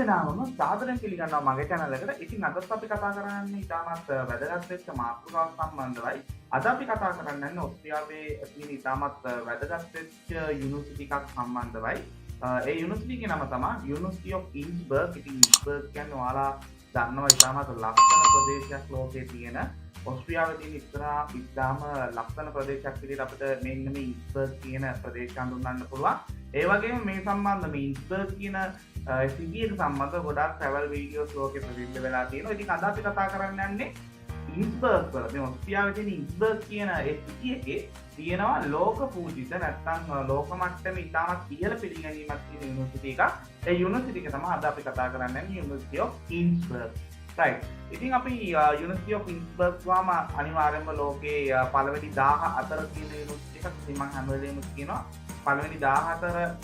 දෙනාම සාදරයෙන් පිළිගන්නවා මගේ channel එකට. ඉතින් අදත් අපි කතා කරන්නේ ඉතාමත් වැදගත් වෙච්ච මාතෘකාවක් සම්බන්ධවයි. අද අපි කතා කරන්නේ ඕස්ට්‍රේලියාවේ තියෙන ඉතාමත් වැදගත් වෙච්ච යුනිවර්සිටි එකක් සම්බන්ධවයි. ඒ යුනිවර්සිටි එකේ නම තමයි University of Innsbruck. ඉතින් ඉන්ස්බර්ග් කියන්නේ ඔයාලා දන්නවා ඉතාමත් ලස්සන ප්‍රදේශයක් ලෝකයේ තියෙන ඔස්ට්‍රේලියාවේ තියෙන ඉතාම ලස්සන ප්‍රදේශයක් විදිහට අපිට මෙන්න මේ ඉන්ස්බර්ග් කියන ප්‍රදේශය හඳුන්වන්න පුළුවන්. ඒ වගේම මේ සම්බන්ධ මේ ඉන්ස්බර්ග් කියන සිටි එක සම්බන්ධව ගොඩාක් travel videos ලෝකෙ ප්‍රසිද්ධ වෙලා තියෙනවා. ඉතින් අද අපි කතා කරන්න යන්නේ ඉන්ස්බර්ග් වල. මේ ඔස්ට්‍රේලියාවේ තියෙන ඉන්ස්බර්ග් කියන ඒ සිටි එකේ තියෙනවා ලෝක පූජිත නැත්නම් ලෝක මට්ටමේ ඉතාමත් ඉහළ පිළිගැනීමක් තියෙන යුනිවර්සිටි එකක්. ඒ යුනිවර්සිටි එක තමයි අද අපි කතා කරන්න යන්නේ University of Innsbruck. right. ඉතින් අපි University of Innsbruck ගාම අනිවාර්යයෙන්ම ලෝකේ පළවෙනි 14 තියෙන යුනිවර්සිටි එකක්. ඉතින් මම හැම වෙලේම කියනවා පළවෙනි 14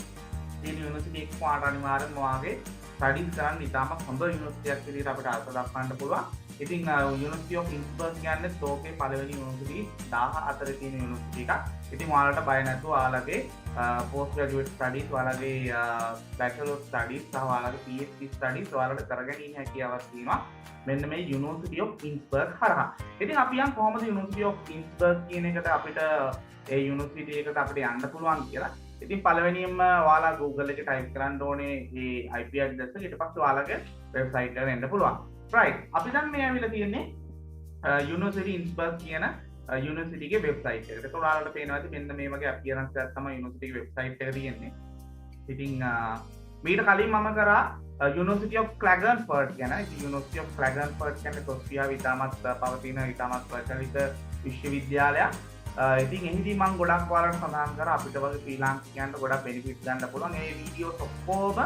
තියෙන යුනිවර්සිටි එක පාට අනිවාර්යයෙන්ම වාගේ ස්ටඩීස් කරන්න ඉතාමත් හොඳ යුනිවර්සිටි එකක් විදිහට අපිට අර්ථ දක්වන්න පුළුවන්. ඉතින් University of Innsbruck කියන්නේ ලෝකේ පළවෙනි යුනිවර්සිටි 14 තියෙන යුනිවර්සිටි එකක්. ඉතින් ඔයාලට බය නැතුව ඔයාලගේ post graduate studies ඔයාලගේ bachelor studies සහ ඔයාලගේ PhD studies ඔයාලට කරගෙන ඉන්න හැකියාවක් තියෙනවා මෙන්න මේ University of Innsbruck හරහා. ඉතින් අපි යන් කොහොමද University of Innsbruck කියන එකට අපිට ඒ යුනිවර්සිටි එකට අපිට යන්න පුළුවන් කියලා. ඉතින් පළවෙනියෙන්ම ඔයාලා Google එකේ type කරන්න ඕනේ මේ IP address එක. ඊට පස්සේ ඔයාලගේ website එකට එන්න පුළුවන්. right. අපි දැන් මේ ඇවිල්ලා තියෙන්නේ University Innsbruck කියන යුනිවර්සිටි එකේ වෙබ්සයිට් එකට. ඒක ඔයාලට පේනවා ඇති මෙන්න මේ වගේ අපියරන්ස් එකක් තමයි යුනිවර්සිටි එකේ වෙබ්සයිට් එක තියෙන්නේ. ඉතින් මීට කලින් මම කරා University of Klagenfurt ගැන. ඉතින් University of Klagenfurt කියන්නේ ඔස්ට්‍රේලියාවේ ඉතාමත් පවතින ඉතාමත් ප්‍රචලිත විශ්වවිද්‍යාලයක්. ඉතින් එහිදී මම ගොඩක් ඔයාලට සඳහන් කරා අපිට වගේ ශ්‍රී ලාංකිකයන්ට ගොඩක් බෙනිෆිට් ගන්න පුළුවන්. මේ වීඩියෝස් ඔක්කොම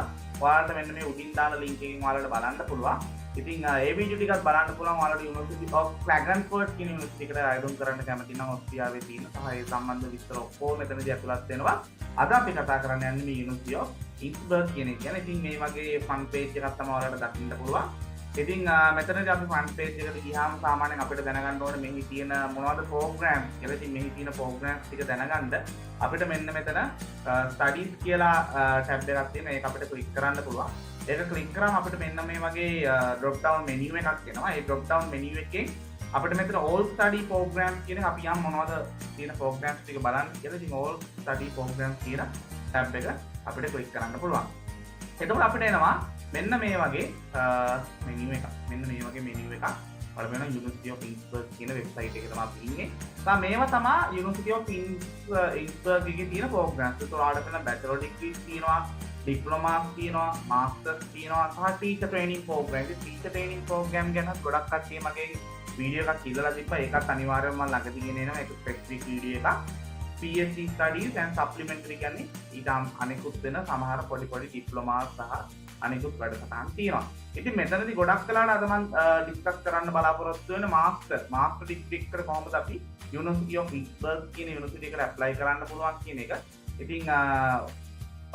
ඔයාලට මෙන්න මේ උඩින් දාන ලින්ක් එකෙන් ඔයාලට බලන්න පුළුවන්. ඉතින් ඒ වීඩියෝ ටිකත් බලන්න පුළුවන් ඔයාලට University of Klagenfurt කියන යුනිවර්සිටි එකට ආයෝජන කරන්න කැමති නම් ඔස්ට්‍රේලියාවේ තියෙන සහ ඒ සම්බන්ධ විස්තර ඔක්කොම මෙතනදී ඇතුළත් වෙනවා. අද අපි කතා කරන්න යන්නේ මේ University of Innsbruck කියන එක ගැන. ඉතින් මේ වගේ ෆන් පේජ් එකක් තමයි ඔයාලට දකින්න පුළුවන්. ඉතින් මෙතනදී අපි ෆන් පේජ් එකට ගියාම සාමාන්‍යයෙන් අපිට දැනගන්න ඕනේ මෙහි තියෙන මොනවද ප්‍රෝග්‍රෑම් කියලා. ඉතින් මෙහි තියෙන ප්‍රෝග්‍රෑම්ස් ටික දැනගන්න අපිට මෙන්න මෙතන ස්ටඩීස් කියලා ටැබ් එකක් තියෙනවා. ඒක අපිට ක්ලික් කරන්න පුළුවන්. ඒක ක්ලික් කරාම අපිට මෙන්න මේ වගේ drop down menu එකක් එනවා. ඒ drop down menu එකෙන් අපිට මෙතන all study programs කියන අපි යම් මොනවද තියෙන programs ටික බලන්න කියලා. ඉතින් all study programs කියන ටැබ් එක අපිට ක්ලික් කරන්න පුළුවන්. එතකොට අපිට එනවා මෙන්න මේ වගේ menu එකක්. මෙන්න මේ වගේ menu එකක්. බලන්න University of Innsbruck කියන වෙබ්සයිට් එක තමයි අපි ඉන්නේ. මේවා තමයි University of Innsbruck එකේ තියෙන programs. ඒත් ඔයාලට වෙන bachelor degrees තියෙනවා, diplomas තියෙනවා, masters තියෙනවා සහ teacher training program. ඒ teacher training program ගැන ගොඩක් කට්ටිය මගේ වීඩියෝ එකක් ඉල්ලලා තිබ්බා. ඒකත් අනිවාර්යයෙන්ම මම ළඟදී ගෙන එනවා. ඒක specific වීඩියෝ එකක්. PhD studies and supplementary කියන්නේ ඊට අනෙකුත් වෙන සමහර පොඩි diplomas සහ අනෙකුත් වැඩසටහන් තියෙනවා. ඉතින් මෙතනදී ගොඩක් වෙලාවට අද මම ඩිස්කස් කරන්න බලාපොරොත්තු වෙන මාස්ටර් ඩිග්‍රී එකට කොහොමද අපි University of Innsbruck කියන යුනිවර්සිටි එකට ඇප්ලයි කරන්න පුළුවන් කියන එක. ඉතින්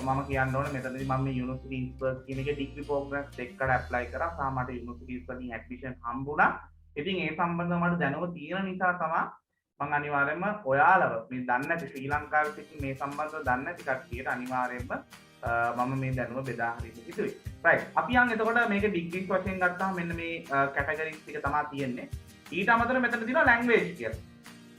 මම කියන්න ඕනේ මෙතනදී මම මේ University Innsbruck කියන එකේ ඩිග්‍රී ප්‍රෝග්‍රෑම්ස් දෙකකට ඇප්ලයි කරා. සහ මට යුනිවර්සිටිස් වලින් ඇඩ්මිෂන් හම්බුණා. ඉතින් ඒ සම්බන්ධව මට දැනුම තියෙන නිසා තමයි මම අනිවාර්යයෙන්ම ඔයාලව මේ දන්නේ නැති ශ්‍රී ලංකාවේ සිටින මේ සම්බන්ධව දන්නේ නැති කට්ටියට අනිවාර්යයෙන්ම මම මේ දැනුම බෙදා හරින්න හිතුවේ. right. අපි යන් එතකොට මේක ඩිග්‍රීස් වශයෙන් ගත්තාම මෙන්න මේ කැටගරිස් ටික තමයි තියෙන්නේ. ඊට අමතරව මෙතන තියෙනවා ලැන්ග්වේජ් කියලා.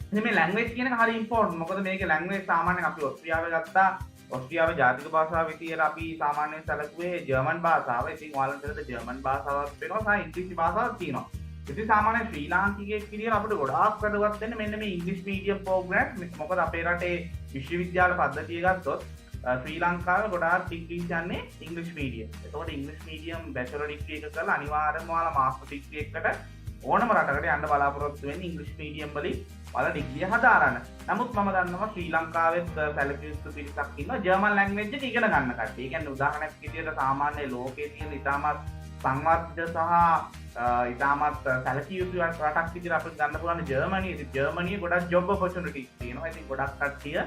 ඉතින් මේ ලැන්ග්වේජ් කියන එක හරි ඉම්පෝටන්ට්. මොකද මේකේ ලැන්ග්වේජ් සාමාන්‍යයෙන් අපි ඔස්ට්‍රේලියාවේ ගත්තා. ඔස්ට්‍රේලියාවේ ජාතික භාෂාව විදියට අපි සාමාන්‍යයෙන් සැලකුවේ ජර්මන් භාෂාව. ඉතින් ඔයාලට දෙන්න ජර්මන් භාෂාවක් වෙනවා සහ ඉංග්‍රීසි භාෂාවක් තියෙනවා. ඉතින් සාමාන්‍යයෙන් ශ්‍රී ලාංකිකයෙක් විදියට අපිට ගොඩාක් වැදගත් වෙන්නේ මෙන්න මේ ඉංග්‍රීසි මීඩියම් ප්‍රෝග්‍රෑම්. මොකද අපේ රටේ විශ්වවිද්‍යාල පද්ධතිය ගත්තොත් ශ්‍රී ලංකාවේ ගොඩාක් ඩිග්‍රීස් යන්නේ ඉංග්‍රීසි මීඩියම්. ඒකෝට ඉංග්‍රීසි මීඩියම් බැචලර් ඩිග්‍රී එක කරලා අනිවාර්යයෙන්ම ඔයාලා මාස්ටර් ඩිග්‍රී එකකට ඕනම රටකට යන්න බලාපොරොත්තු වෙන්නේ ඉංග්‍රීසි මීඩියම් වලින් ඔයාලා ඩිග්‍රිය හදාරන්න. නමුත් මම දන්නවා ශ්‍රී ලංකාවෙත් සැලකියුතු පිරිසක් ඉන්නවා ජර්මන් ලැන්ග්වේජ් එක ඉගෙන ගන්න කට්ටිය. ඒ කියන්නේ උදාහරණයක් විදියට සාමාන්‍ය ලෝකයේ තියෙන ඉතාමත් සංවර්ධිත සහ ඉතාමත් සැලකිය යුතු රටක් විදියට අපිට ගන්න පුළුවන් ජර්මනිය. ඉතින් ජර්මනියේ ගොඩක් ජොබ් ඔපචුනිටිස් තියෙනවා. ඉතින් ගොඩක් කට්ටිය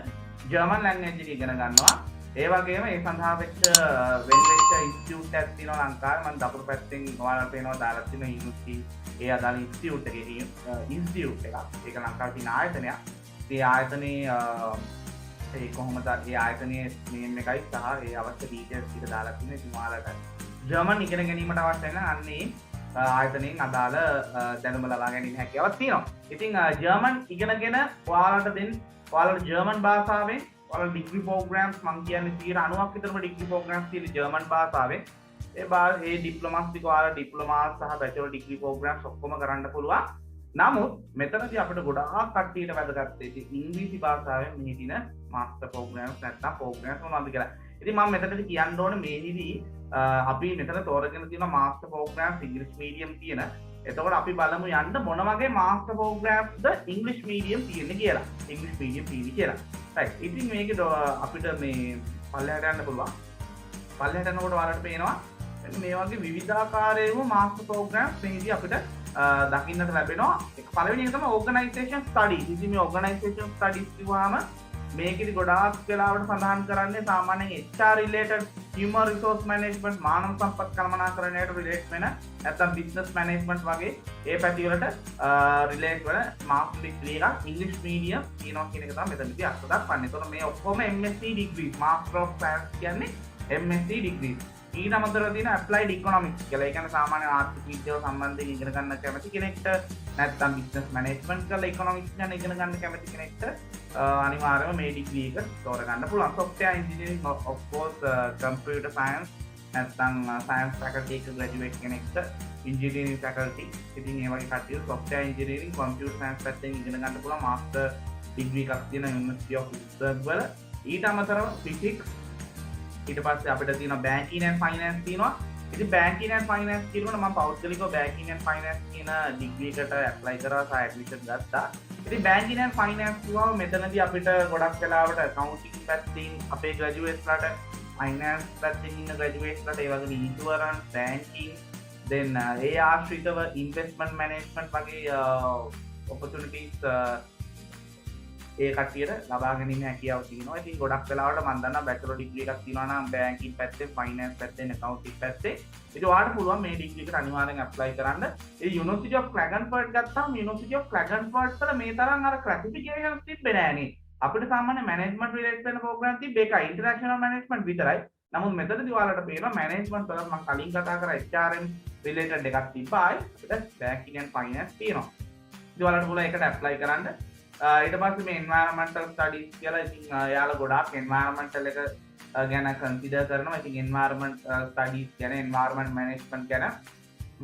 ජර්මන් ලැන්ග්වේජ් එක ඉගෙන ගන්නවා. ඒ වගේම ඒ සඳහා වෙච්ච වෙන වෙච්ච ඉන්ස්ටිටියුට් එකක් තියෙනවා ලංකාවේ. මම දකුණු පැත්තෙන් ඔයාලට පේනවා දාලා තියෙන යුනිවර්සිටි ඒ අදාළ ඉන්ස්ටිටියුට් එකේ ඉන්ස්ටිටියුට් එකක්. ඒක ලංකාවේ තියෙන ආයතනයක්. ඒ ආයතනයේ ඒ කොහොමද ඒ ආයතනයේ නේම් එකයි සහ ඒ අවශ්‍ය ඩීටේල්ස් ටික දාලා තියෙනවා. ඉතින් ඔයාලට ජර්මන් ඉගෙන ගැනීමට අවශ්‍ය වෙන අන්නේ ආයතනයෙන් අදාළ දැනුම ලබා ගැනීම හැකියාවක් තියෙනවා. ඉතින් ජර්මන් ඉගෙනගෙන ඔයාලට ජර්මන් භාෂාවෙන් ඔයාලා ඩිග්‍රී ප්‍රෝග්‍රෑම්ස් මම කියන්නේ 90ක් විතරම ඩිග්‍රී ප්‍රෝග්‍රෑම්ස් තියෙන ජර්මන් භාෂාවෙන් ඒ ඩිප්ලෝමාස් ටික ඔයාලා ඩිප්ලෝමාස් සහ බැචලර් ඩිග්‍රී ප්‍රෝග්‍රෑම්ස් ඔක්කොම කරන්න පුළුවන්. නමුත් මෙතනදී අපිට ගොඩාක් කට්ටියට වැදගත් වෙන්නේ ඉංග්‍රීසි භාෂාවෙන් මේ දින මාස්ටර් ප්‍රෝග්‍රෑම්ස් නැත්නම් ප්‍රෝග්‍රෑම්ස් මොනවද කියලා. ඉතින් මම මෙතනදී කියන්න ඕනේ මේනිදී අපි මෙතන තෝරගෙන තියෙන මාස්ටර් ප්‍රෝග්‍රෑම්ස් ඉංග්‍රීසි මීඩියම් තියෙන. එතකොට අපි බලමු යන්න මොන වගේ මාස්ටර් ප්‍රෝග්‍රෑම්ස්ද ඉංග්‍රීසි මීඩියම් තියෙන්නේ කියලා. ඉංග්‍රීසි මීඩියම් තියෙන්නේ කියලා. right. ඉතින් මේක අපිට මේ පල්ලෙහාට යන්න පුළුවන්. පල්ලෙහාට යනකොට ඔයාලට පේනවා මේ වගේ විවිධාකාරයේම මාස්ටර් ප්‍රෝග්‍රෑම්ස් මේදී අපිට දකින්නට ලැබෙනවා. පළවෙනි එක තමයි ඕගනයිසේෂන් ස්ටඩීස්. ඉතින් මේ ඕගනයිසේෂන් ස්ටඩීස් කිව්වම මේකෙදි ගොඩාක් වෙලාවට සඳහන් කරන්නේ සාමාන්‍යයෙන් HR related human resource management මානව සම්පත් කළමනාකරණයට relate වෙන නැත්නම් business management වගේ ඒ පැති වලට relate වෙන master degree එකක් English medium කියනවා කියන එක තමයි මෙතනදී අර්ථ දක්වන්නේ. ඒතකොට මේ ඔක්කොම MSc degrees Master of Science කියන්නේ MSc degrees. ඊට අමතරව තියෙන applied economics කියලා. ඒ කියන්නේ සාමාන්‍ය ආර්ථික විද්‍යාව සම්බන්ධයෙන් ඉගෙන ගන්න කැමති කෙනෙක්ට නැත්නම් business management කරලා economics ගැන ඉගෙන ගන්න කැමති කෙනෙක්ට අනිවාර්යයෙන්ම මේ ඩිග්‍රී එක තෝරගන්න පුළුවන්. software engineering of course computer science නැත්නම් science faculty එක graduate කෙනෙක්ට engineering faculty ඉතින් ඒ වගේ කට්ටිය software engineering computer science පැත්තෙන් ඉගෙන ගන්න පුළුවන් master degree එකක් තියෙන University of Pittsburgh වල. ඊට අමතරව physics ඊට පස්සේ අපිට තියෙනවා banking and finance තියෙනවා. ඉතින් banking and finance කියනකොට මම පෞද්ගලිකව banking and finance කියන ඩිග්‍රී එකට ඇප්ලයි කරා සහ ඇඩ්මිෂන් ගත්තා. ඉතින් banking and finance කියවම මෙතනදී අපිට ගොඩක් වෙලාවට accounting පැත්තෙන් අපේ graduates ලට finance පැත්තෙන් ඉන්න graduates ලට ඒ වගේම insurance banking then ඒ ආශ්‍රිතව investment management වගේ opportunities ඒ කට්ටියට ලබා ගැනීම හැකියාව තියෙනවා. ඉතින් ගොඩක් වෙලාවට මම දන්නවා බැචලර් ඩිග්‍රී එකක් තියෙනවා නම් බැංකින් පැත්තේ, ෆයිනෑන්ස් පැත්තේ, accounting පැත්තේ. ඉතින් ඔයාලට පුළුවන් මේ ඩිග්‍රී එකට අනිවාර්යෙන් ඇප්ලයි කරන්න. ඒ University of Klagenfurt ගත්තාම University of Klagenfurt වල මේ තරම් අර ක්ලාසිෆිකේෂන්ස් තිබ්බේ නෑනේ. අපිට සාමාන්‍ය මැනේජ්මන්ට් රිලේටඩ් වෙන ප්‍රෝග්‍රෑම් තිබ්බේ එකයි ඉන්ටර්නැෂනල් මැනේජ්මන්ට් විතරයි. නමුත් මෙතනදී ඔයාලට පේනවා මැනේජ්මන්ට් වල මම කලින් කතා කරා HRM රිලේටඩ් එකක් තිබ්බායි. අපිට බැංකින් and finance තියෙනවා. ඉතින් ඔයාලට පුළුවන් ඒකට ඇප්ලයි කරන්න. ඊට පස්සේ මේ environmental studies කියලා ඉතින් යාලා ගොඩාක් environmental එක ගැන consider කරනවා. ඉතින් environment studies ගැන environment management ගැන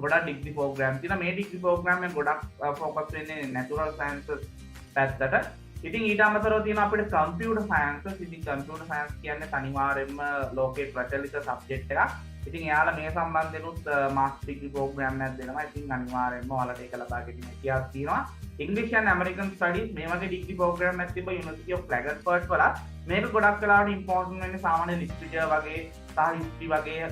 ගොඩාක් degree program තියෙනවා. මේ degree program එකෙන් ගොඩාක් focus වෙන්නේ natural sciences පැත්තට. ඉතින් ඊට අමතරව තියෙනවා අපිට computer sciences. ඉතින් computer science කියන්නේ අනිවාර්යයෙන්ම ලෝකේ ප්‍රචලිත subject එකක්. ඉතින් එයාලා මේ සම්බන්ධෙනුත් master degree program එකක් දෙනවා. ඉතින් අනිවාර්යයෙන්ම ඔයාලට ඒක ලබා ගැනීම හැකියාවක් තියෙනවා. English and American Studies මේ වගේ degree program එකක් තිබ්බ University of Klagenfurt වල මේක ගොඩක් වෙලාවට important වෙන්නේ සාමාන්‍ය literature වගේ සහ history වගේ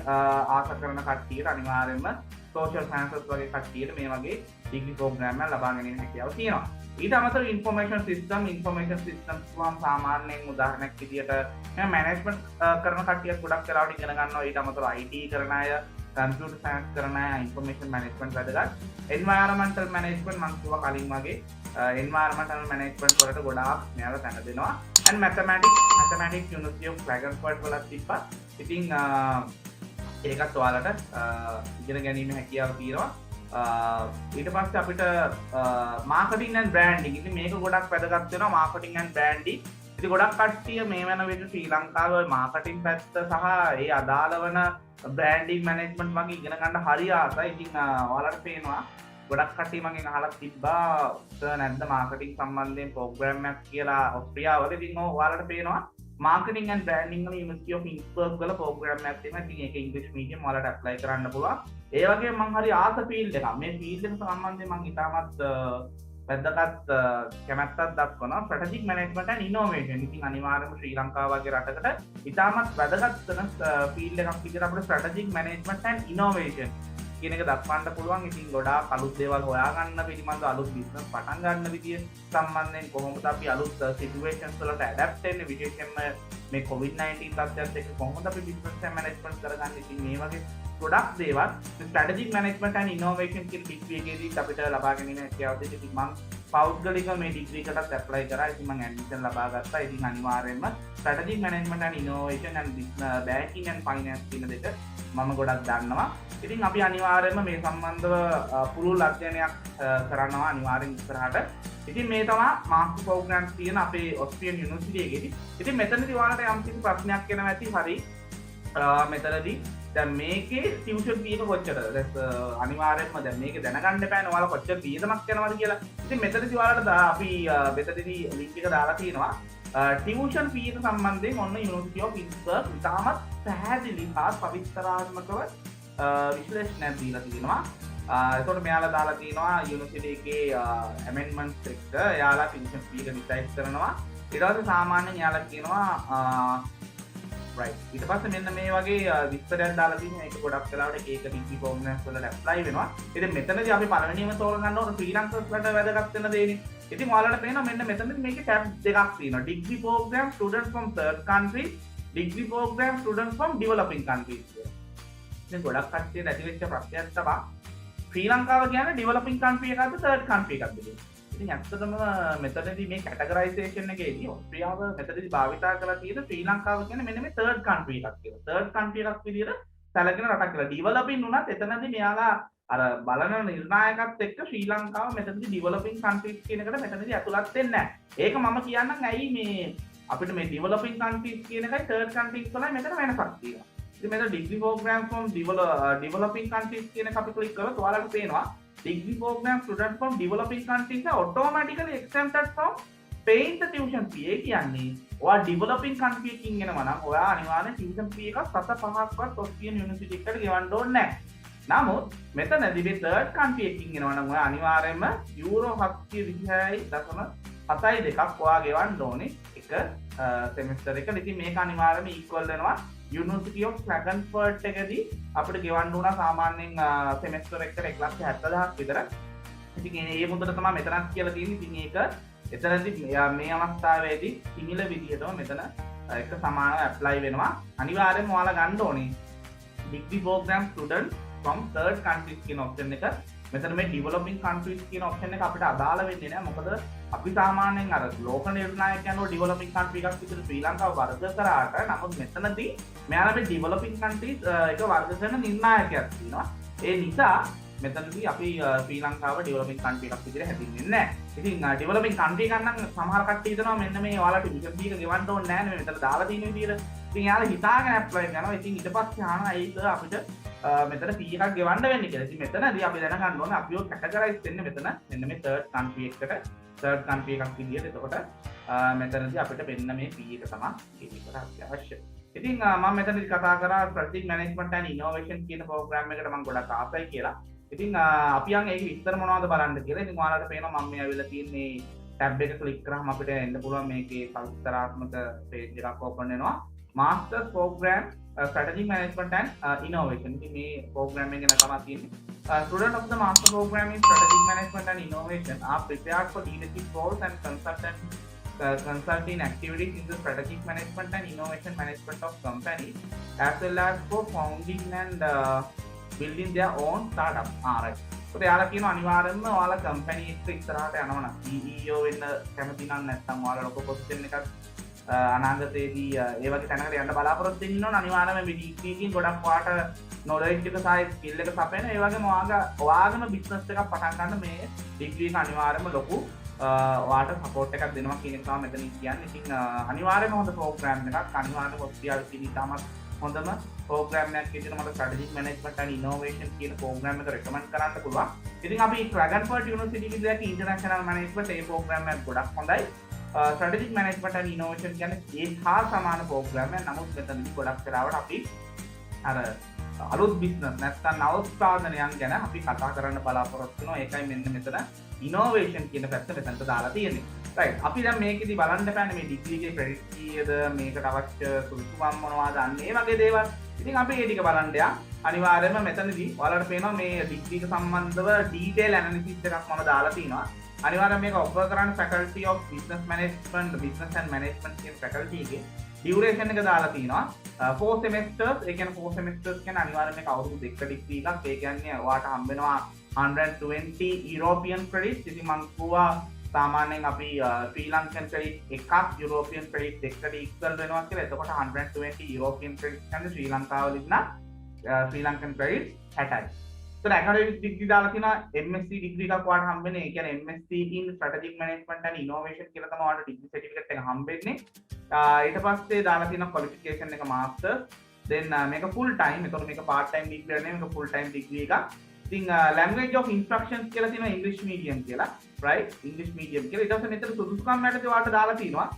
ආස කරන කට්ටියට අනිවාර්යයෙන්ම social sciences වගේ කට්ටියට මේ වගේ degree program එකක් ලබා ගැනීම හැකියාව තියෙනවා. ඊට අමතරව information systems වම් සාමාන්‍යයෙන් උදාහරණයක් විදියට මේ management කරන කට්ටියක් ගොඩක් වෙලාවට ඉගෙන ගන්නවා. ඊට අමතරව IT කරන අය computer science කරන අය information management වැදගත්. environmental management මම කිව්වා කලින් වගේ environmental management වලට ගොඩාක් මෙයාලා තැන දෙනවා. and mathematics University of Klagenfurt වල තිබ්බා. ඉතින් ඒකත් ඔයාලට ඉගෙන ගැනීම හැකියාව තියෙනවා. ඊට පස්සේ අපිට marketing and branding ඉතින් මේක ගොඩක් වැදගත් වෙනවා. marketing and branding ඉතින් ගොඩක් කට්ටිය මේ වෙන විදිහට ශ්‍රී ලංකාවේ marketing පැත්ත සහ ඒ අදාළ වන branding management වගේ ඉගෙන ගන්න හරි ආසයි. ඉතින් ඔයාලට පේනවා ගොඩක් කට්ටිය මගෙන් අහලා තිබ්බා සර් නැද්ද marketing සම්බන්ධයෙන් program එකක් කියලා ඔස්ට්‍රියාවල. ඉතින් ඔයාලට පේනවා marketing and branding වල University of Pittsburgh වල program එකක් තියෙනවා. ඉතින් ඒක English medium ඔයාලට apply කරන්න පුළුවන්. ඒ වගේම මම හරි ආස field එකක්. මේ field එක සම්බන්ධයෙන් මම ඉතාමත් වැදගත් කැමැත්තක් දක්වනවා strategic management and innovation. ඉතින් අනිවාර්යයෙන්ම ශ්‍රී ලංකාව වගේ රටකට ඉතාමත් වැදගත් වෙන field එකක් විදිහට අපිට strategic management and innovation කියන එක දක්වන්න පුළුවන්. ඉතින් ගොඩාක් අලුත් දේවල් හොයාගන්න පිළිබඳ අලුත් business පටන් ගන්න විදිය සම්බන්ධයෙන් කොහොමද අපි අලුත් situations වලට adapt වෙන්නේ, විශේෂයෙන්ම මේ COVID-19 තත්ත්වයත් එක්ක කොහොමද අපි business management කරගන්නේ. ඉතින් මේ වගේ ගොඩක් දේවල් strategic management and innovation කියන degree එකේදී අපිට ලබා ගැනීම හැකියාව දෙන්න. ඉතින් මම පෞද්ගලිකව මේ degree එකටත් apply කරා. ඉතින් මම admission ලබා ගත්තා. ඉතින් අනිවාර්යයෙන්ම strategic management and innovation and banking and finance කියන දෙක මම ගොඩක් දන්නවා. ඉතින් අපි අනිවාර්යයෙන්ම මේ සම්බන්ධව පුළුල් අධ්‍යයනයක් කරනවා අනිවාර්යෙන් ඉස්සරහට. ඉතින් මේ තමයි මාස්ටර් ප්‍රෝග්‍රෑම්ස් තියෙන අපේ ඔස්ට්‍රියන් යුනිවර්සිටි එකේදී. ඉතින් මෙතනදී ඔයාලට යම් කිසි ප්‍රශ්නයක් එනවා ඇති. හරි. මෙතනදී දැන් මේකේ ටියුෂන් ෆී එක කොච්චරද? දැන් අනිවාර්යයෙන්ම දැන් මේක දැනගන්න එපානේ ඔයාලා කොච්චර වියදමක් යනවද කියලා. ඉතින් මෙතනදී ඔයාලට අපි මෙතනදී ලින්ක් එක දාලා තියෙනවා. ටියුෂන් ෆී එක සම්බන්ධයෙන් ඔන්න යුනිවර්සිටි ඔෆ් පිට්ස්බර්ග් ඉතාමත් පැහැදිලි හා සවිස්තරාත්මකව විශ්ලේෂණයක් දීලා තියෙනවා. එතකොට මෙයාලා දාලා තියෙනවා යුනිවර්සිටි එකේ ඇමෙන්ඩ්මන්ට්ස් එක්ක එයාලා ටියුෂන් ෆී එක ඩිසයිඩ් කරනවා. ඊට පස්සේ සාමාන්‍යයෙන් එයාලා කියනවා right. ඊට පස්සේ මෙන්න මේ වගේ විස්තරයක් දාලා තියෙනවා. ඒක ගොඩක් වෙලාවට ඒක ඩිග්‍රී ප්‍රෝග්‍රෑම්ස් වලට ඇප්ලයි වෙනවා. ඉතින් මෙතනදී අපි පළවෙනිම තෝරගන්න ඕන ශ්‍රී ලංකාවට වැදගත් වෙන දේනේ. ඉතින් ඔයාලට පේනවා මෙන්න මෙතනදී මේකේ ටැබ් දෙකක් තියෙනවා. Degree program students from third countries, degree program students from developing countries කියලා. ඉතින් ගොඩක් කට්ටියට ඇති වෙච්ච ප්‍රශ්නයක් තමයි ශ්‍රී ලංකාව කියන්නේ developing country එකක්ද third country එකක්ද කියලා. ඉතින් ඇත්තටම මෙතනදී මේ කැටගරයිසේෂන් එකේදී ඔස්ට්‍රියාව මෙතනදී භාවිතා කරලා තියෙන ශ්‍රී ලංකාව කියන්නේ මෙන්න මේ third country එකක් කියලා. third country එකක් විදියට සැලකෙන රටක් කියලා. developing උනත් එතනදී මෙයාලා අර බලන නිර්ණායකත් එක්ක ශ්‍රී ලංකාව මෙතනදී developing countries කියන එකට මෙතනදී ඇතුළත් වෙන්නේ නැහැ. ඒක මම කියන්නම් ඇයි මේ අපිට මේ developing countries කියන එකයි third countries වලයි මෙතන වෙනසක් තියෙනවා. ඉතින් මෙතන degree programs from developing countries කියන එක අපි ක්ලික් කරලා ඔයාලට පේනවා degree program students from developing countries are automatically exempted from paying the tuition fee. ඒ කියන්නේ ඔයා developing country එකකින් එනවා නම් ඔයා අනිවාර්යෙන් tuition fee එක 7.5ක්වත් ඔස්ට්‍රියන් යුනිවර්සිටි එකකට ගෙවන්න ඕනේ නැහැ. නමුත් මෙතනදී මේ third country එකකින් එනවා නම් ඔයා අනිවාර්යයෙන්ම යූරෝ 726.72ක් ඔයා ගෙවන්න ඕනේ එක සෙමෙස්ටර් එකට. ඉතින් මේක අනිවාර්යයෙන්ම equal වෙනවා University of Klagenfurt එකදී අපිට ගෙවන්න උනා සාමාන්‍යයෙන් සෙමෙස්ටර් එකට 1,70,000ක් විතර. ඉතින් මේ මුදල තමයි මෙතනත් කියලා තියෙන්නේ. ඉතින් ඒක එතනදී මේ අවස්ථාවේදී සිංහල විදිහටම මෙතන එක සමානව ඇප්ලයි වෙනවා. අනිවාර්යයෙන්ම ඔයාලා ගන්න ඕනේ degree program student from third countries කියන option එක. මෙතන මේ developing countries කියන option එක අපිට අදාළ වෙන්නේ නැහැ. මොකද අපි සාමාන්‍යයෙන් අර ලෝක නිර්ණායකයන්ව developing country එකක් විදිහට ශ්‍රී ලංකාව වර්ග කරාට නමුත් මෙතනදී මෙයාලා මේ developing countries එක වර්ග කරන නිර්ණායකයක් තියෙනවා. ඒ නිසා මෙතනදී අපි ශ්‍රී ලංකාව developing country එකක් විදිහට හැදින්නෙන්නේ නැහැ. ඉතින් developing country එකක් නම් සමහර කට්ටිය හිතනවා මෙන්න මේ ඔයාලට tuition fee එක ගෙවන්න ඕනේ නැහැ නේ මෙතන දාලා තියෙන විදිහට. ඉතින් එයාලා හිතාගෙන apply කරනවා. ඉතින් ඊට පස්සේ අහනවා ඒක අපිට මෙතන fee එකක් ගෙවන්න වෙන්නේ කියලා. ඉතින් මෙතනදී අපි දැනගන්න ඕනේ අපිව කැටගරයිස් වෙන්නේ මෙතන මෙන්න මේ third country එකකට third country එකක් විදිහට. එතකොට මෙතනදී අපිට වෙන්න මේ fee එක තමයි ඒකට අවශ්‍ය. ඉතින් මම මෙතනදී කතා කරා strategic management and innovation කියන program එකට මම ගොඩක් ආසයි කියලා. ඉතින් අපි යන් ඒක විස්තර මොනවද බලන්න කියලා. ඉතින් ඔයාලට පේනවා මම මේ ඇවිල්ලා තියෙන්නේ ටැබ් එක ක්ලික් කරාම අපිට එන්න පුළුවන් මේකේ සවිස්තරාත්මක page එකක් open වෙනවා. Master Program Strategic Management and Innovation. ඉතින් මේ program එක ගැන තමයි තියෙන්නේ. Students of the Master Program in Strategic Management and Innovation are prepared for leadership roles and consulting activities in the strategic management and innovation management of companies as well as for founding and building their own startup. Right. So එයාලා කියනවා අනිවාර්යෙන්ම ඔයාලා company එක ඉස්සරහට යනවා නම් CEO වෙන්න කැමති නම් නැත්නම් ඔයාලා ලොකු position එකක් අනාගතයේදී ඒ වගේ තැනකට යන්න බලාපොරොත්තු වෙන්න ඕන. අනිවාර්යයෙන්ම මේ degree එකකින් ගොඩක් ඔයාට knowledge එක සහ skill එක සපයන. ඒ වගේම ඔයාගම business එකක් පටන් ගන්න මේ degree එක අනිවාර්යයෙන්ම ලොකු ඔයාට support එකක් දෙනවා කියන එක තමයි මෙතන කියන්නේ. ඉතින් අනිවාර්යයෙන්ම හොඳ program එකක්. අනිවාර්යයෙන්ම ඔස්ට්‍රියාවේ තියෙන ඉතාමත් හොඳම program එකක් විදිහට මට strategic management and innovation කියන program එක recommend කරන්න පුළුවන්. ඉතින් අපි Klagenfurt University එකේ international management ඒ program එක ගොඩක් හොඳයි. strategic management and innovation කියන්නේ ඒ හා සමාන program එකක්. නමුත් මෙතනදී ගොඩක් වෙලාවට අපි අර අලුත් business නැත්නම් නවෝත්පාදනයන් ගැන අපි කතා කරන්න බලාපොරොත්තු වෙනවා. ඒකයි මෙන්න මෙතන innovation කියන පැත්ත මෙතනට දාලා තියෙන්නේ. right. අපි දැන් මේකෙදි බලන්න බෑනේ මේ degree එකේ credit කීයද මේකට අවශ්‍ය සුදුසුකම් මොනවද අන්න ඒ වගේ දේවල්. ඉතින් අපි ඒ ටික බලන්න යන්න. අනිවාර්යයෙන්ම මෙතනදී ඔයාලට පේනවා මේ degree එක සම්බන්ධව detail analysis එකක් මම දාලා තිනවා. අනිවාර්යයෙන් මේක offer කරන්නේ faculty of business management and management කියන faculty එකේ duration එක දාලා තිනවා 4 semesters. ඒ කියන්නේ 4 semesters කියන්නේ අනිවාර්යයෙන් මේක අවුරුදු දෙකක degree එකක්. ඒ කියන්නේ ඔයාට හම්බ වෙනවා 120 European credits. ඉතින් මම කිව්වා සාමාන්‍යයෙන් අපි ශ්‍රී ලංකන් credit එකක් European credit එකට equal වෙනවා කියලා. එතකොට 120 European credits කියන්නේ ශ්‍රී ලංකාවලින් නම් ශ්‍රී Lankan credits 60යි. So academic degree දාලා තියෙනවා MSc degree එකක් ඔයාලට හම්බෙන්නේ. ඒ කියන්නේ MSc in strategic management and innovation කියලා තමයි ඔයාලට degree certificate එක හම්බෙන්නේ. ඊට පස්සේ දාලා තියෙනවා qualification එක master. then මේක full time. එතකොට මේක part time degree නෙවෙයි මේක full time degree එකක්. ඉතින් language of instructions කියලා තියෙනවා English medium කියලා. right? English medium කියලා. ඊට පස්සේ මෙතන සුදුසුකම් යටතේ ඔයාලට දාලා තියෙනවා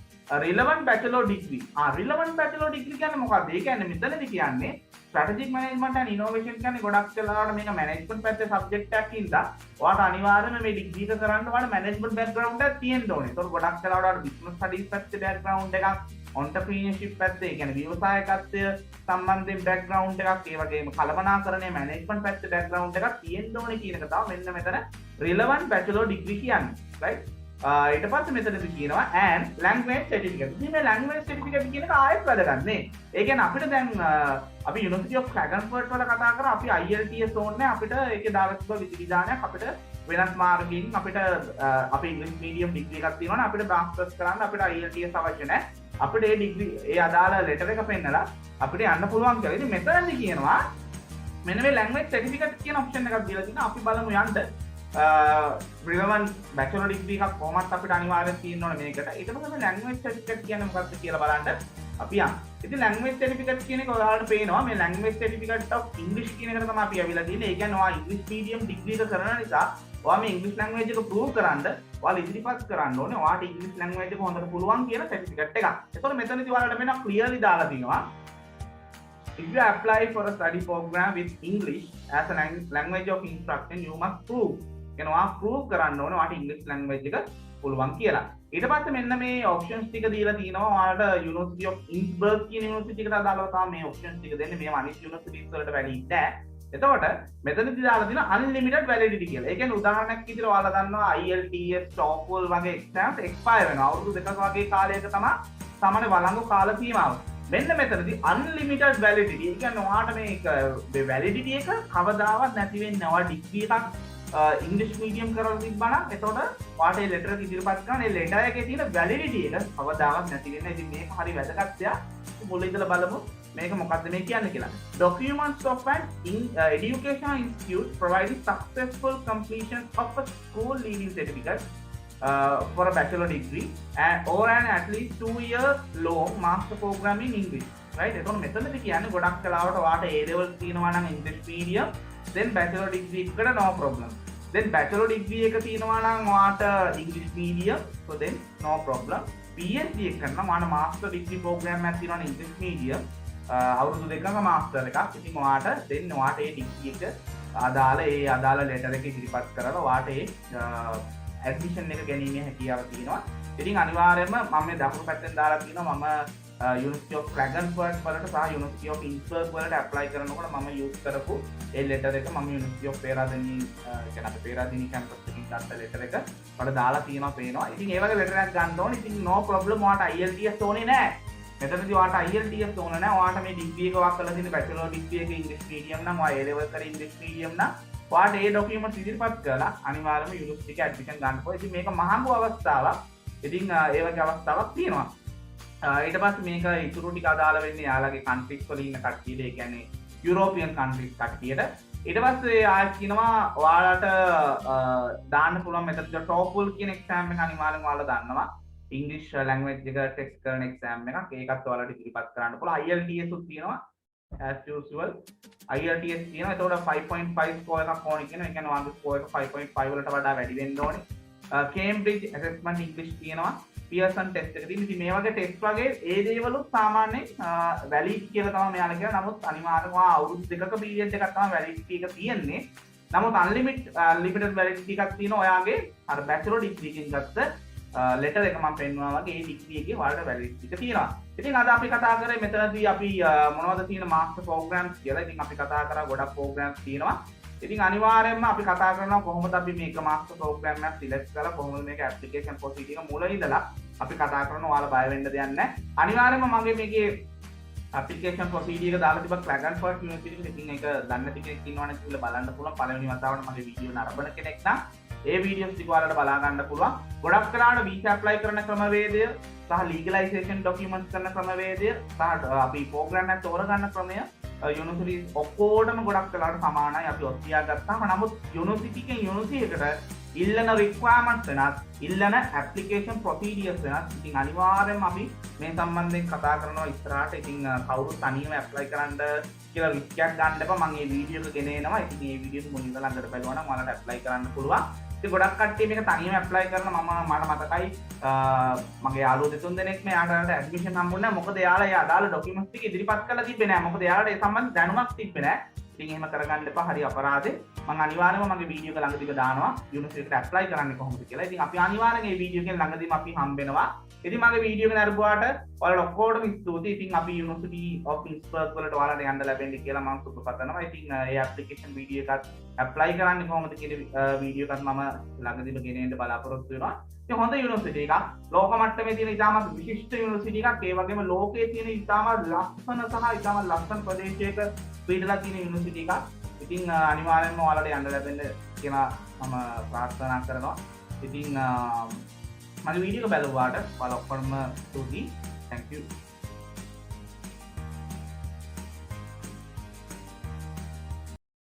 relevant bachelor degree. relevant bachelor degree කියන්නේ මොකක්ද? ඒ කියන්නේ මෙතනදී කියන්නේ strategic management and innovation කියන්නේ ගොඩක් වෙලාවට මේක management පැත්තේ subject එකක් ඉඳලා ඔයාලට අනිවාර්යයෙන්ම මේ degree එක කරන්න ඔයාලට management background එකක් තියෙන්න ඕනේ. ඒතකොට ගොඩක් වෙලාවට ඔයාලට business studies පැත්තේ background එකක්, entrepreneurship පැත්තේ, ඒ කියන්නේ ව්‍යවසායකත්වය සම්බන්ධයෙන් background එකක්, ඒ වගේම කළමනාකරණයේ management පැත්තේ background එකක් තියෙන්න ඕනේ කියන එක තමයි මෙන්න මෙතන relevant bachelor degree කියන්නේ. right? ඊට පස්සේ මෙතනදී කියනවා and language certificate. ඉතින් මේ language certificate කියන එක ආයෙත් වැදගත් නේ. ඒ කියන්නේ අපිට දැන් අපි University of Klagenfurt වල කතා කරා අපි IELTS ඕනේ අපිට ඒකේ දාලා තිබ්බ විධිවිධානයක් අපිට වෙනස් මාර්ගයෙන් අපිට අපි English medium degree එකක් තියෙනවනේ අපිට masters කරන්න අපිට IELTS අවශ්‍ය නැහැ. අපිට ඒ degree ඒ අදාළ letter එක පෙන්නලා අපිට යන්න පුළුවන් කියලා. ඉතින් මෙතනදී කියනවා මෙන්න මේ language certificate කියන option එකක් දීලා තිනවා. අපි බලමු යන්න relevant bachelor degree එකක් කොහොමත් අපිට අනිවාර්යයෙන් තියෙන්න ඕනේ මේකට. ඊට පස්සේ මේ language certificate කියන්නේ මොකක්ද කියලා බලන්න අපි යමු. ඉතින් language certificate කියන එක ඔයාලට පේනවා මේ language certificate of English කියන එකට තමයි අපි අවිලා තියෙන්නේ. ඒ කියන්නේ ඔයා English medium degree එක කරන නිසා ඔයා මේ English language එක prove කරන්න ඔයාලා ඉදිරිපත් කරන්න ඕනේ. ඔයාට English language එක හොඳට පුළුවන් කියන certificate එකක්. ඒතකොට මෙතනදී ඔයාලට මෙන්න clearly දාලා තියෙනවා if you apply for a study program with English as a language of instruction you must prove කියනවා prove කරන්න ඕනේ ඔයාට English language එක පුළුවන් කියලා. ඊට පස්සේ මෙන්න මේ options ටික දීලා තිනවා ඔයාලට University of Innsbruck කියන university එකට අදාළව තමයි මේ options ටික දෙන්නේ. මේ අනිත් universities වලට valid නැහැ. එතකොට මෙතනදී දාලා තියෙනවා unlimited validity කියලා. ඒ කියන්නේ උදාහරණයක් විදිහට ඔයාලා දන්නවා IELTS, TOEFL වගේ exams expire වෙනවා. අවුරුදු දෙකක වගේ කාලයක තමයි සාමාන්‍ය වළංගු කාල සීමාව. මෙන්න මෙතනදී unlimited validity. ඒ කියන්නේ ඔයාට මේක validity එක කවදාවත් නැති වෙන්නේ නැහැ. degree එකක් English medium කරලා තිබ්බනම් එතකොට ඔයාට ඒ letter එක ඉදිරිපත් කරන ඒ letter එකේ තියෙන validity එක කවදාවත් නැති වෙන්නේ. ඉතින් මේක හරි වැදගත් දෙයක්. මුල ඉඳලා බලමු මේක මොකක්ද මේ කියන්නේ කියලා. Documents of an educational institute providing successful completion of a school leaving certificate for a bachelor degree or an at least 2 years long master program in English. right? එතකොට මෙතනදී කියන්නේ ගොඩක් කලාවට ඔයාට A level තියෙනවා නම් English medium then bachelor degree එකට no problem. then bachelor degree එක තියෙනවා නම් ඔයාට English medium so then no problem. PhD එක කරනවා ඔයාට master degree program එකක් තියෙනවා English medium අවුරුදු දෙකක master එකක්. ඉතින් ඔයාට then ඔයාට ඒ degree එක අදාළ letter එක ඉදිරිපත් කරලා ඔයාට ඒ admission එක ගැනීමේ හැකියාව තියෙනවා. ඉතින් අනිවාර්යයෙන්ම මම මේ දකුණු පැත්තෙන් දාලා තියෙනවා මම University of Klagenfurt වලට සහ University of Innsbruck වලට apply කරනකොට මම use කරපු ඒ letter එක මම University of Peradeniya කියන අපේ Peradeniya campus එකකින් ගත්ත letter එක වල දාලා තියෙනවා පේනවා. ඉතින් ඒ වගේ letter එකක් ගන්න ඕනේ. ඉතින් no problem ඔයාට IELTS ඕනේ නැහැ. මෙතනදී ඔයාට IELTS ඕනේ නැහැ. ඔයාට මේ degree එක වක් කරලා තියෙන bachelor degree එක English medium නම් ඔයා A level කරේ English medium නම් ඔයාට ඒ documents ඉදිරිපත් කරලා අනිවාර්යයෙන්ම university එකේ admission ගන්න පුළුවන්. ඉතින් මේක මහඟු අවස්ථාවක්. ඉතින් ඒ වගේ අවස්ථාවක් තියෙනවා. ඊට පස්සේ මේක ඉතුරු ටික අදාළ වෙන්නේ යාළගේ countries වල ඉන්න කට්ටියට. ඒ කියන්නේ European countries කට්ටියට. ඊට පස්සේ ආයෙත් කියනවා ඔයාලට දාන්න පුළුවන් මෙතන TOEFL කියන exam එක අනිවාර්යෙන්ම ඔයාලා දන්නවා. English language එක test කරන exam එකක්. ඒකත් ඔයාලට ඉදිරිපත් කරන්න පුළුවන්. IELTS උත් තියෙනවා. as usual IELTS තියෙනවා. ඒතකොට 5.5 score එකක් ඕනේ කියනවා. ඒ කියන්නේ ඔයාගේ score එක 5.5 වලට වඩා වැඩි වෙන්න ඕනේ. Cambridge assessment English තියෙනවා. Pearson test එක තියෙනවා. ඉතින් මේ වගේ test වගේ ඒ දේවලුත් සාමාන්‍යයෙන් valid කියලා තමයි මෙයාලා කියන්නේ. නමුත් අනිවාර්යයෙන්ම අවුරුදු දෙකක period එකක් තමයි validity එක තියෙන්නේ. නමුත් unlimited validity එකක් තියෙනවා ඔයාගේ අර bachelor degree එකකින් ගත්ත letter එක මම පෙන්වනවා වගේ ඒ degree එකේ ඔයාලට validity එක තියෙනවා. ඉතින් අද අපි කතා කරේ මෙතනදී අපි මොනවද තියෙන master programs කියලා. ඉතින් අපි කතා කරා ගොඩක් programs තියෙනවා. ඉතින් අනිවාර්යයෙන්ම අපි කතා කරනවා කොහොමද අපි මේක master program එකක් select කරලා කොහොමද මේක application procedure එක මුල ඉඳලා අපි කතා කරනවා. ඔයාලා බය වෙන්න දෙයක් නැහැ. අනිවාර්යයෙන්ම මගේ මේකේ application procedure එක දාලා තිබ්බා Klagenfurt University එකේ. ඉතින් ඒක දන්න ටිකෙක් ඉන්නවනේ කියලා බලන්න පුළුවන්. පළවෙනි වතාවට මගේ වීඩියෝ නරඹන කෙනෙක් නම් ඒ වීඩියෝස් ටික ඔයාලට බලා ගන්න පුළුවන්. ගොඩක් කරාට visa apply කරන ක්‍රමවේදය සහ legalization documents කරන ක්‍රමවේදය සහ අපි program එක තෝරගන්න ක්‍රමය යුනිවර්සිටිස් ඔක්කොටම ගොඩක් වෙලාවට සමානයි අපි ඔස්ට්‍රියා ගත්තාම. නමුත් යුනිවර්සිටි එකෙන් යුනිවර්සිටි එකට ඉල්ලන රික්වයර්මන්ට්ස් වෙනස්, ඉල්ලන ඇප්ලිකේෂන් ප්‍රොසීඩියර්ස් වෙනස්. ඉතින් අනිවාර්යෙන්ම අපි මේ සම්බන්ධයෙන් කතා කරනවා ඉස්සරහට. ඉතින් කවුරුත් තනියම ඇප්ලයි කරන්න කියලා රිස්ක් එකක් ගන්න එපා. මම මේ වීඩියෝ එක ගෙන එනවා. ඉතින් මේ වීඩියෝ එක මුලින්ම ළඟට බලුවා නම් ඔයාලට ඇප්ලයි කරන්න පුළුවන්. ඉතින් ගොඩක් කට්ටිය මේක තනියම ඇප්ලයි කරන මට මතකයි මගේ යාළුවෝ දෙතුන් දෙනෙක් මෙයාට ඇඩ්මිෂන් හම්බුනේ නැහැ. මොකද එයාලා ඒ අදාළ ડોකියුමන්ට්ස් ටික ඉදිරිපත් කරලා තිබ්බේ නැහැ. මොකද එයාලට ඒ සම්බන්ධ දැනුමක් තිබ්බේ නැහැ. ඉතින් එහෙම කරගන්න එපා. හරි අපරාධේ. මම අනිවාර්යයෙන්ම මගේ වීඩියෝ එක ළඟදීම දානවා යුනිවර්සිටි එකට ඇප්ලයි කරන්නේ කොහොමද කියලා. ඉතින් අපි අනිවාර්යෙන් මේ වීඩියෝ එකෙන් ළඟදීම අපි හම්බෙනවා. ඉතින් මගේ වීඩියෝ එක නරඹුවාට ඔයාලට ඔක්කොටම ස්තුතියි. ඉතින් අපි යුනිවර්සිටි ඔෆ් ඉන්ස්පර්ග් වලට ඔයාලට යන්න ලැබෙන්නේ කියලා මම සුබ පතනවා. ඉතින් ඒ ඇප්ලිකේෂන් වීඩියෝ එකත් ඇප්ලයි කරන්නේ කොහොමද කියන වීඩියෝ එකත් මම ළඟදීම ගෙන එන්න බලාපොරොත්තු වෙනවා. ඉතින් හොඳ යුනිවර්සිටි එකක්. ලෝක මට්ටමේ තියෙන ඉතාමත් විශිෂ්ට යුනිවර්සිටි එකක්. ඒ වගේම ලෝකයේ තියෙන ඉතාමත් ලස්සන සහ ඉතාමත් ලස්සන ප්‍රදේශයක පිටලා තියෙන යුනිවර්සිටි එකක්. ඉතින් අනිවාර්යෙන්ම ඔයාලට යන්න ලැබෙන්න කියලා මම ප්‍රාර්ථනා කරනවා. ඉතින් මගේ වීඩියෝ එක බලුවාට ඔයාලා ඔක්කොම ස්තුතියි. Thank you.